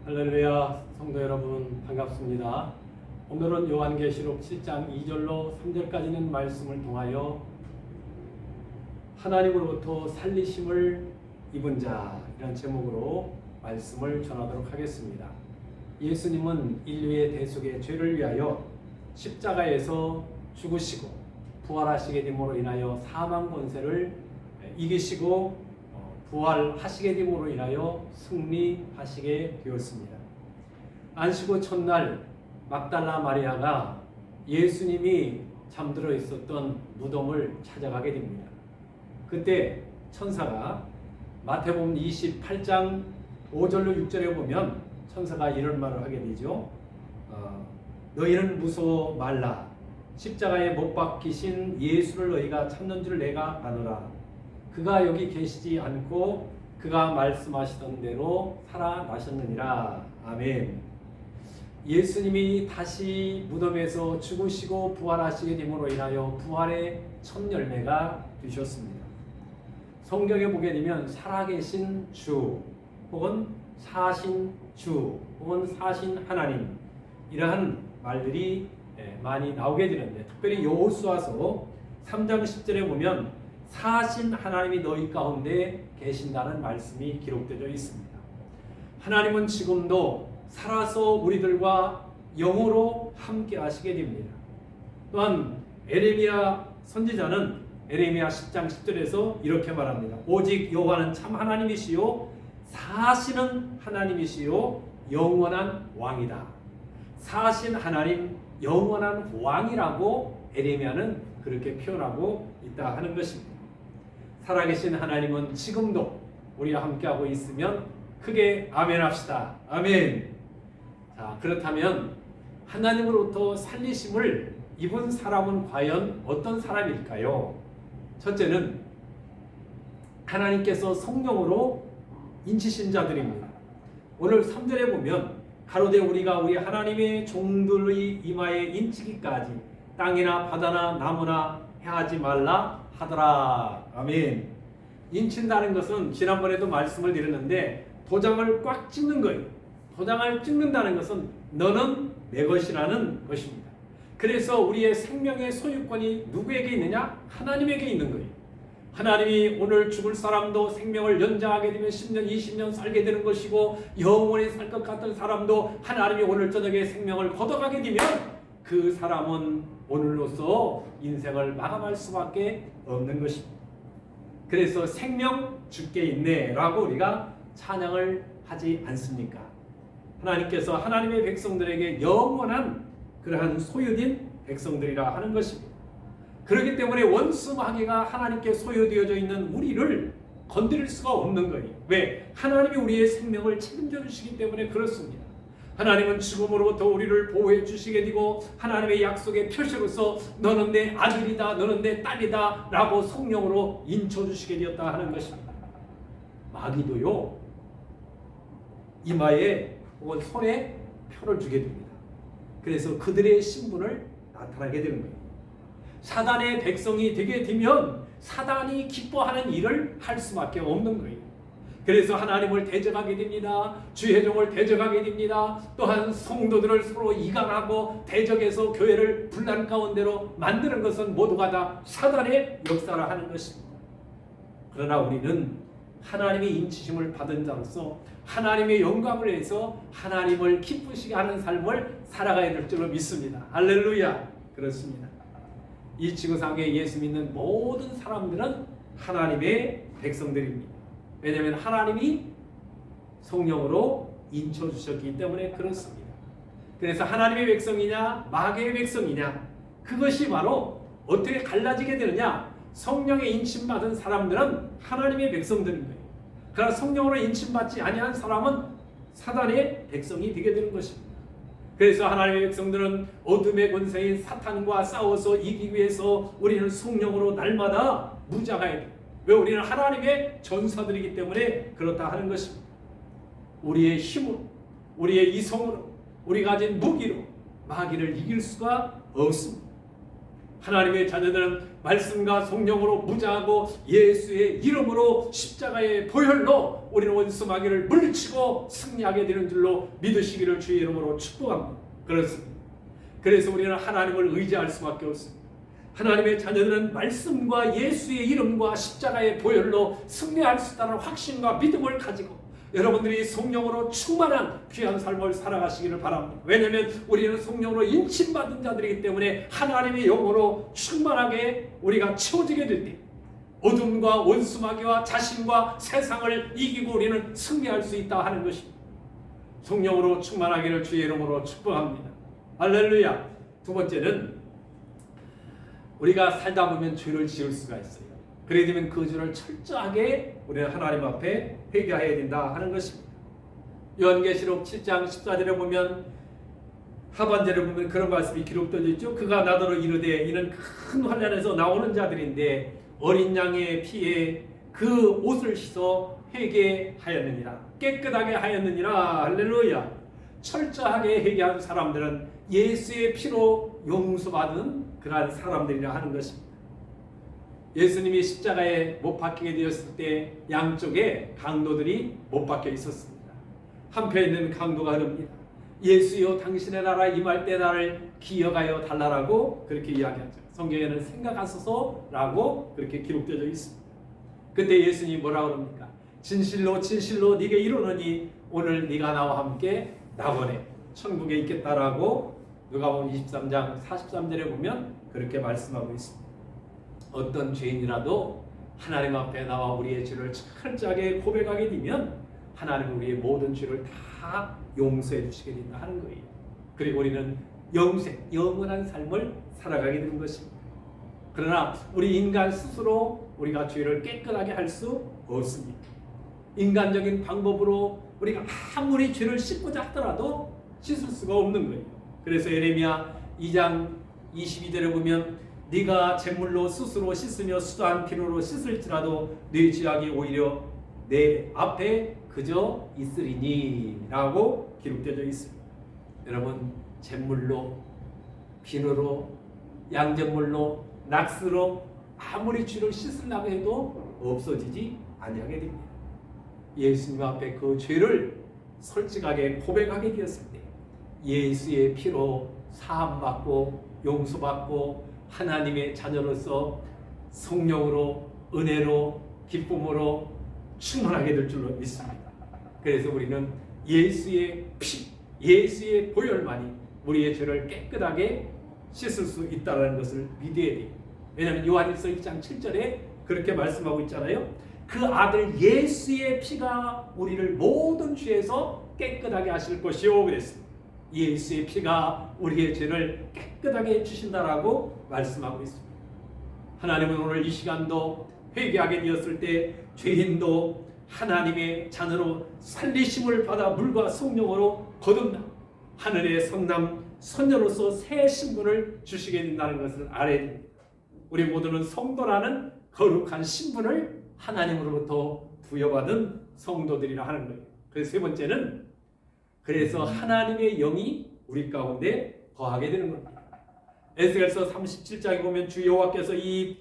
할렐루야, 성도 여러분 반갑습니다. 오늘은 요한계시록 7장 2절로 3절까지는 말씀을 통하여 하나님으로부터 살리심을 입은 자 이런 제목으로 말씀을 전하도록 하겠습니다. 예수님은 인류의 대속의 죄를 위하여 십자가에서 죽으시고 부활하시게 됨으로 인하여 사망 권세를 이기시고 부활하시게 됨으로 인하여 승리하시게 되었습니다. 안식 후 첫날 막달라 마리아가 예수님이 잠들어 있었던 무덤을 찾아가게 됩니다. 그때 천사가 마태복음 28장 5절로 6절에 보면 천사가 이런 말을 하게 되죠. 너희는 무서워 말라. 십자가에 못 박히신 예수를 너희가 찾는 줄 내가 아노라. 그가 여기 계시지 않고 그가 말씀하시던 대로 살아나셨느니라. 아멘. 예수님이 다시 무덤에서 죽으시고 부활하시게 됨으로 인하여 부활의 첫 열매가 되셨습니다. 성경에 보게 되면 살아계신 주 혹은 사신 주 혹은 사신 하나님 이러한 말들이 많이 나오게 되는데, 특별히 여호수아서 3장 10절에 보면 사신 하나님이 너희 가운데 계신다는 말씀이 기록되어 있습니다. 하나님은 지금도 살아서 우리들과 영으로 함께 하시게 됩니다. 또한 에레미야 선지자는 에레미야 10장 10절에서 이렇게 말합니다. 오직 여호와는 참 하나님이시요 사시는 하나님이시요 영원한 왕이다. 사신 하나님, 영원한 왕이라고 에레미야는 그렇게 표현하고 있다 하는 것입니다. 살아계신 하나님은 지금도 우리와 함께하고 있으면 크게 아멘 합시다. 아멘. 자, 그렇다면 하나님으로부터 살리심을 입은 사람은 과연 어떤 사람일까요? 첫째는 하나님께서 성령으로 인치신 자들입니다. 오늘 3절에 보면 가로되 우리가 우리 하나님의 종들의 이마에 인치기까지 땅이나 바다나 나무나 해하지 말라 하더라. 아멘. 인친다는 것은 지난번에도 말씀을 드렸는데 도장을 꽉 찍는 거예요. 도장을 찍는다는 것은 너는 내 것이라는 것입니다. 그래서 우리의 생명의 소유권이 누구에게 있느냐? 하나님에게 있는 거예요. 하나님이 오늘 죽을 사람도 생명을 연장하게 되면 10년, 20년 살게 되는 것이고, 영원히 살 것 같은 사람도 하나님이 오늘 저녁에 생명을 걷어가게 되면 그 사람은 오늘로서 인생을 마감할 수밖에 없는 것입니다. 그래서 생명 주께 있네 라고 우리가 찬양을 하지 않습니까? 하나님께서 하나님의 백성들에게 영원한 그러한 소유된 백성들이라 하는 것입니다. 그렇기 때문에 원수 마귀가 하나님께 소유되어져 있는 우리를 건드릴 수가 없는 거예요. 왜? 하나님이 우리의 생명을 책임져 주시기 때문에 그렇습니다. 하나님은 죽음으로부터 우리를 보호해 주시게 되고 하나님의 약속의 표시로서 너는 내 아들이다, 너는 내 딸이다 라고 성령으로 인쳐 주시게 되었다 하는 것입니다. 마귀도요, 이마에 혹은 손에 표를 주게 됩니다. 그래서 그들의 신분을 나타나게 되는 거예요. 사단의 백성이 되게 되면 사단이 기뻐하는 일을 할 수밖에 없는 거예요. 그래서 하나님을 대적하게 됩니다. 주의 종을 대적하게 됩니다. 또한 성도들을 서로 이강하고 대적해서 교회를 분란 가운데로 만드는 것은 모두가 다 사단의 역사를 하는 것입니다. 그러나 우리는 하나님의 인치심을 받은 자로서 하나님의 영광을 위해서 하나님을 기쁘시게 하는 삶을 살아가야 될 줄로 믿습니다. 할렐루야. 그렇습니다. 이 지구상에 예수 믿는 모든 사람들은 하나님의 백성들입니다. 왜냐하면 하나님이 성령으로 인쳐주셨기 때문에 그렇습니다. 그래서 하나님의 백성이냐 마귀의 백성이냐, 그것이 바로 어떻게 갈라지게 되느냐, 성령의 인침받은 사람들은 하나님의 백성들인 거예요. 그러나 성령으로 인침받지 아니한 사람은 사단의 백성이 되게 되는 것입니다. 그래서 하나님의 백성들은 어둠의 권세인 사탄과 싸워서 이기기 위해서 우리는 성령으로 날마다 무장해야 돼요. 왜? 우리는 하나님의 전사들이기 때문에 그렇다 하는 것입니다. 우리의 힘으로, 우리의 이성으로, 우리가 가진 무기로 마귀를 이길 수가 없습니다. 하나님의 자녀들은 말씀과 성령으로 무장하고 예수의 이름으로 십자가의 보혈로 우리는 원수 마귀를 물리치고 승리하게 되는 줄로 믿으시기를 주의 이름으로 축복합니다. 그렇습니다. 그래서 우리는 하나님을 의지할 수밖에 없습니다. 하나님의 자녀들은 말씀과 예수의 이름과 십자가의 보혈로 승리할 수 있다는 확신과 믿음을 가지고 여러분들이 성령으로 충만한 귀한 삶을 살아가시기를 바랍니다. 왜냐하면 우리는 성령으로 인침받은 자들이기 때문에 하나님의 영으로 충만하게 우리가 채워지게 될 때 어둠과 원수마귀와 자신과 세상을 이기고 우리는 승리할 수 있다 하는 것입니다. 성령으로 충만하기를 주의 이름으로 축복합니다. 할렐루야. 두 번째는 우리가 살다 보면 죄를 지을 수가 있어요. 그래야 되면 그 죄를 철저하게 우리는 하나님 앞에 회개해야 된다 하는 것입니다. 요한계시록 7장 14절에 보면 하반절에 보면 그런 말씀이 기록되어 있죠. 그가 나더러 이르되 이는 큰 환난에서 나오는 자들인데 어린 양의 피에 그 옷을 씻어 회개하였느니라. 깨끗하게 하였느니라. 할렐루야. 철저하게 회개한 사람들은 예수의 피로 용서받은 그러한 사람들이라 하는 것입니다. 예수님이 십자가에 못 박히게 되었을 때 양쪽에 강도들이 못 박혀 있었습니다. 한편에 있는 강도가 흐릅니다. 예수여 당신의 나라 임할 때 나를 기억하여 달라라고 그렇게 이야기하죠. 성경에는 생각하소서라고 그렇게 기록되어 있습니다. 그때 예수님이 뭐라고 그럽니까? 진실로 진실로 네게 이르노니 오늘 네가 나와 함께 낙원에 천국에 있겠다라고 누가복음 23장 43절에 보면 그렇게 말씀하고 있습니다. 어떤 죄인이라도 하나님 앞에 나와 우리의 죄를 철저하게 고백하게 되면 하나님은 우리의 모든 죄를 다 용서해 주시게 된다 하는 거예요. 그리고 우리는 영원한 삶을 살아가게 되는 것입니다. 그러나 우리 인간 스스로 우리가 죄를 깨끗하게 할 수 없습니다. 인간적인 방법으로 우리가 아무리 죄를 씻고자 하더라도 씻을 수가 없는 거예요. 그래서 예레미야 2장 22절에 보면 네가 제물로 스스로 씻으며 수도한 피로로 씻을지라도 네 죄악이 오히려 내 앞에 그저 있으리니 라고 기록되어 있습니다. 여러분 제물로 비누로 양잿물로 낙스로 아무리 죄를 씻으려고 해도 없어지지 아니하게 됩니다. 예수님 앞에 그 죄를 솔직하게 고백하게 되었을 때 예수의 피로 사함받고 용서받고 하나님의 자녀로서 성령으로 은혜로 기쁨으로 충만하게 될 줄로 믿습니다. 그래서 우리는 예수의 피, 예수의 보혈만이 우리의 죄를 깨끗하게 씻을 수 있다는 것을 믿어야 돼요. 왜냐하면 요한일서 1장 7절에 그렇게 말씀하고 있잖아요. 그 아들 예수의 피가 우리를 모든 죄에서 깨끗하게 하실 것이요 그랬습니다. 예수의 피가 우리의 죄를 깨끗하게 해주신다라고 말씀하고 있습니다. 하나님은 오늘 이 시간도 회개하게 되었을 때 죄인도 하나님의 자녀로 살리심을 받아 물과 성령으로 거듭나 하늘의 성남 선녀로서 새 신분을 주시게 된다는 것을 알아야 됩니다. 우리 모두는 성도라는 거룩한 신분을 하나님으로부터 부여받은 성도들이라 하는 거예요. 그래서 세 번째는 그래서 하나님의 영이 우리 가운데 거하게 되는 겁니다. 에스겔서 37장에 보면 주 여호와께서 이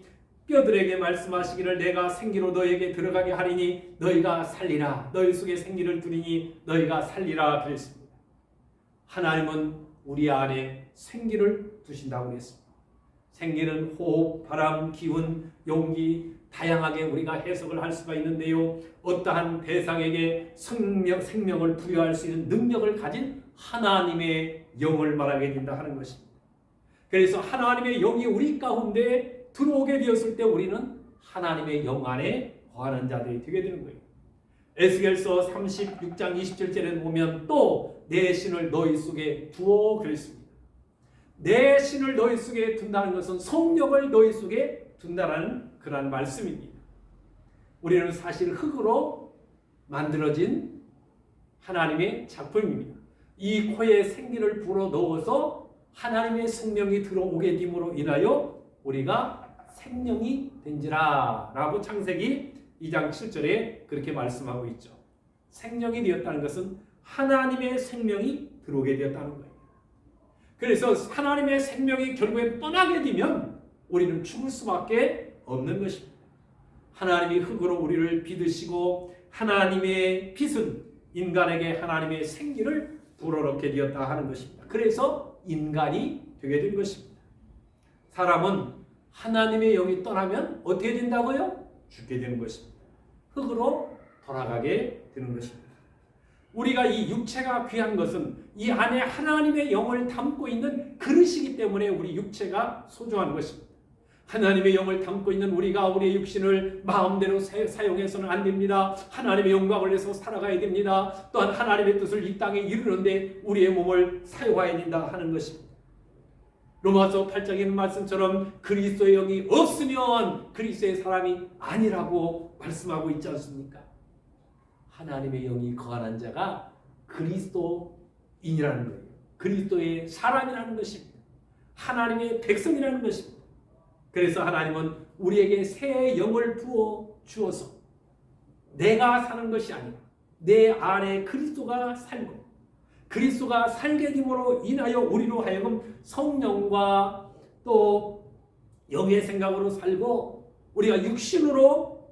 뼈들에게 말씀하시기를 내가 생기로 너에게 들어가게 하리니 너희가 살리라. 너희 속에 생기를 두리니 너희가 살리라 그랬습니다. 하나님은 우리 안에 생기를 두신다고 했습니다. 생기는 호흡, 바람, 기운, 용기 다양하게 우리가 해석을 할 수가 있는데요. 어떠한 대상에게 생명을 부여할 수 있는 능력을 가진 하나님의 영을 말하게 된다 하는 것입니다. 그래서 하나님의 영이 우리 가운데 들어오게 되었을 때 우리는 하나님의 영 안에 거하는 자들이 되게 되는 거예요. 에스겔서 36장 27절에 보면 또 내 신을 너희 속에 두어 그랬습니다. 내 신을 너희 속에 둔다는 것은 성령을 너희 속에 둔다라는 그런 말씀입니다. 우리는 사실 흙으로 만들어진 하나님의 작품입니다. 이 코에 생기를 불어 넣어서 하나님의 생명이 들어오게 됨으로 인하여 우리가 생명이 된지라 라고 창세기 2장 7절에 그렇게 말씀하고 있죠. 생명이 되었다는 것은 하나님의 생명이 들어오게 되었다는 거예요. 그래서 하나님의 생명이 결국에 떠나게 되면 우리는 죽을 수밖에 없는 것입니다. 하나님이 흙으로 우리를 빚으시고 하나님의 빚은 인간에게 하나님의 생기를 불어넣게 되었다 하는 것입니다. 그래서 인간이 되게 된 것입니다. 사람은 하나님의 영이 떠나면 어떻게 된다고요? 죽게 되는 것입니다. 흙으로 돌아가게 되는 것입니다. 우리가 이 육체가 귀한 것은 이 안에 하나님의 영을 담고 있는 그릇이기 때문에 우리 육체가 소중한 것입니다. 하나님의 영을 담고 있는 우리가 우리의 육신을 마음대로 사용해서는 안 됩니다. 하나님의 영광을 위해서 살아가야 됩니다. 또한 하나님의 뜻을 이 땅에 이루는데 우리의 몸을 사용해야 된다 하는 것입니다. 로마서 8장에 있는 말씀처럼 그리스도의 영이 없으면 그리스도의 사람이 아니라고 말씀하고 있지 않습니까? 하나님의 영이 거하는 자가 그리스도인이라는 거예요. 그리스도의 사람이라는 것입니다. 하나님의 백성이라는 것입니다. 그래서 하나님은 우리에게 새 영을 부어 주어서 내가 사는 것이 아니라 내 안에 그리스도가 살고 그리스도가 살게 됨으로 인하여 우리로 하여금 성령과 또 영의 생각으로 살고 우리가 육신으로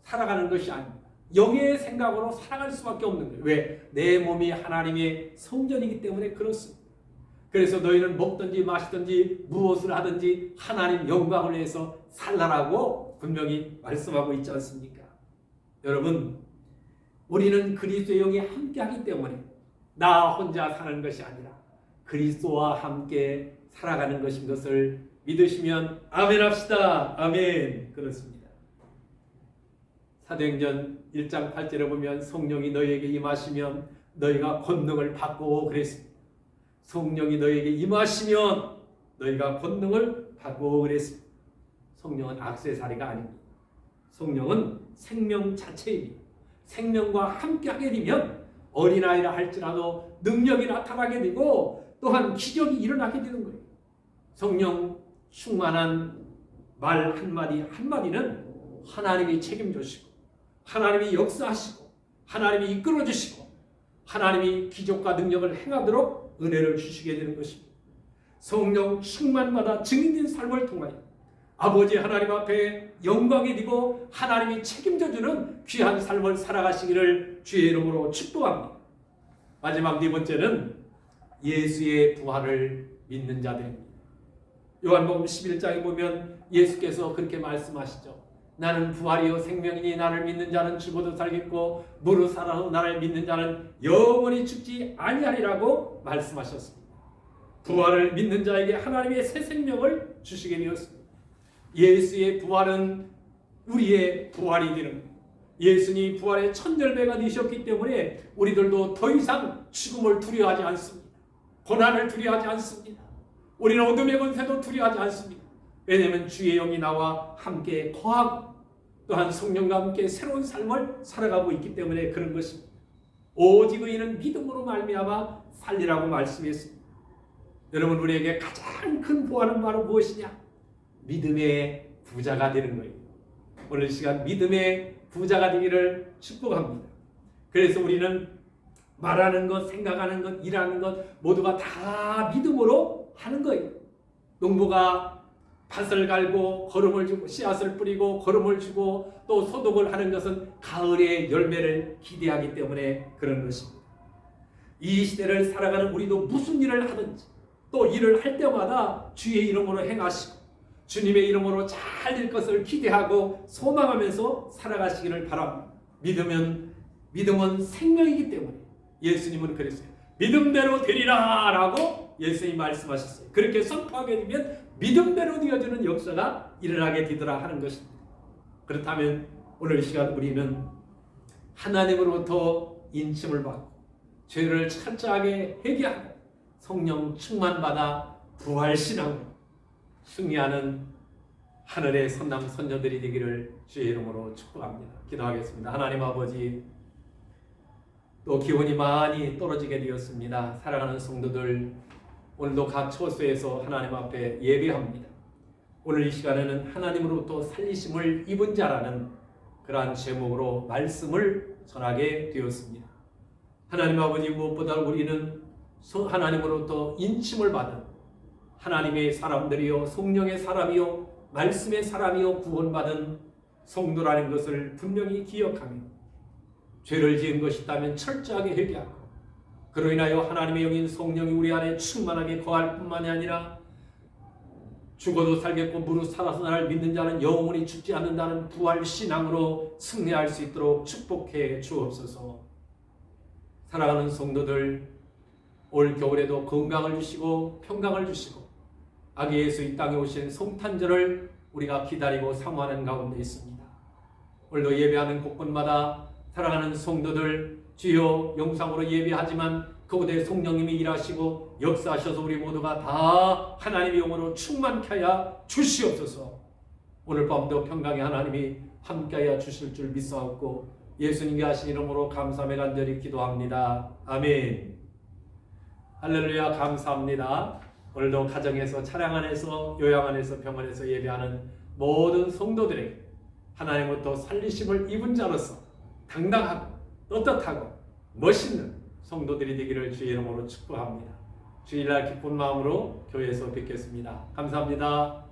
살아가는 것이 아닙니다. 영의 생각으로 살아갈 수밖에 없는 거예요. 왜? 내 몸이 하나님의 성전이기 때문에 그렇습니다. 그래서 너희는 먹든지 마시든지 무엇을 하든지 하나님 영광을 위해서 살라라고 분명히 말씀하고 있지 않습니까? 여러분, 우리는 그리스도의 영이 함께하기 때문에 나 혼자 사는 것이 아니라 그리스도와 함께 살아가는 것인 것을 믿으시면 아멘 합시다. 아멘. 그렇습니다. 사도행전 1장 8절에 보면 성령이 너희에게 임하시면 너희가 권능을 받고 그랬습니다. 성령이 너희에게 임하시면 너희가 권능을 받고 그랬습니다. 성령은 액세서리가 아닙니다. 성령은 생명 자체입니다. 생명과 함께하게 되면 어린아이라 할지라도 능력이 나타나게 되고 또한 기적이 일어나게 되는 거예요. 성령 충만한 말 한마디 한마디는 하나님이 책임져 주시고 하나님이 역사하시고 하나님이 이끌어 주시고 하나님이 기적과 능력을 행하도록 은혜를 주시게 되는 것입니다. 성령 충만마다 증인된 삶을 통하여 아버지 하나님 앞에 영광이 되고 하나님이 책임져 주는 귀한 삶을 살아가시기를 주의 이름으로 축복합니다. 마지막 네 번째는 예수의 부활을 믿는 자들입니다. 요한복음 11장에 보면 예수께서 그렇게 말씀하시죠. 나는 부활이요 생명이니 나를 믿는 자는 죽어도 살겠고 무릇 살아서 나를 믿는 자는 영원히 죽지 아니하리라고 말씀하셨습니다. 부활을 믿는 자에게 하나님의 새 생명을 주시게 되었습니다. 예수의 부활은 우리의 부활이 되는 거예요. 예수님이 부활의 천열배가 되셨기 때문에 우리들도 더 이상 죽음을 두려워하지 않습니다. 고난을 두려워하지 않습니다. 우리는 어둠의 권세도 두려워하지 않습니다. 왜냐하면 주의 영이 나와 함께 거하고 또한 성령과 함께 새로운 삶을 살아가고 있기 때문에 그런 것입니다. 오직 의인은 믿음으로 말미암아 살리라고 말씀했습니다. 여러분, 우리에게 가장 큰 부활은 바로 무엇이냐? 믿음의 부자가 되는 거예요. 오늘 시간 믿음의 부자가 되기를 축복합니다. 그래서 우리는 말하는 것, 생각하는 것, 일하는 것 모두가 다 믿음으로 하는 거예요. 농부가 밭을 갈고 거름을 주고 씨앗을 뿌리고 거름을 주고 또 소독을 하는 것은 가을의 열매를 기대하기 때문에 그런 것입니다. 이 시대를 살아가는 우리도 무슨 일을 하든지 또 일을 할 때마다 주의 이름으로 행하시고 주님의 이름으로 잘 될 것을 기대하고 소망하면서 살아가시기를 바랍니다. 믿음은 생명이기 때문에 예수님은 그랬어요. 믿음대로 되리라 라고 예수님이 말씀하셨어요. 그렇게 선포하게 되면 믿음대로 되어지는 역사가 일어나게 되더라 하는 것입니다. 그렇다면 오늘 이 시간 우리는 하나님으로부터 인침을 받고 죄를 철저하게 회개하고 성령 충만받아 부활신앙으로 승리하는 하늘의 선남 선녀들이 되기를 주의 이름으로 축복합니다. 기도하겠습니다. 하나님 아버지, 또 기온이 많이 떨어지게 되었습니다. 사랑하는 성도들, 오늘도 각 처소에서 하나님 앞에 예배합니다. 오늘 이 시간에는 하나님으로부터 살리심을 입은 자라는 그러한 제목으로 말씀을 전하게 되었습니다. 하나님 아버지, 무엇보다 우리는 하나님으로부터 인침을 받은 하나님의 사람들이요 성령의 사람이요 말씀의 사람이요 구원받은 성도라는 것을 분명히 기억하며 죄를 지은 것이 있다면 철저하게 회개하고 그로 인하여 하나님의 영인 성령이 우리 안에 충만하게 거할 뿐만이 아니라 죽어도 살겠고 무릇 살아서 나를 믿는 자는 영원히 죽지 않는다는 부활 신앙으로 승리할 수 있도록 축복해 주옵소서. 사랑하는 성도들, 올 겨울에도 건강을 주시고 평강을 주시고 아기 예수 이 땅에 오신 성탄절을 우리가 기다리고 사모하는 가운데 있습니다. 오늘도 예배하는 곳곳마다 사랑하는 성도들, 주여 영상으로 예배하지만 그곳에 성령님이 일하시고 역사하셔서 우리 모두가 다 하나님의 영으로 충만케 하여 주시옵소서. 오늘 밤도 평강의 하나님이 함께하여 주실 줄 믿사옵고 예수님께 하신 이름으로 감사하며 간절히 기도합니다. 아멘. 할렐루야. 감사합니다. 오늘도 가정에서, 차량 안에서, 요양 안에서, 병원에서 예배하는 모든 성도들에게 하나님으로부터 살리심을 입은 자로서 당당하고 떳떳하고 멋있는 성도들이 되기를 주의 이름으로 축복합니다. 주일날 기쁜 마음으로 교회에서 뵙겠습니다. 감사합니다.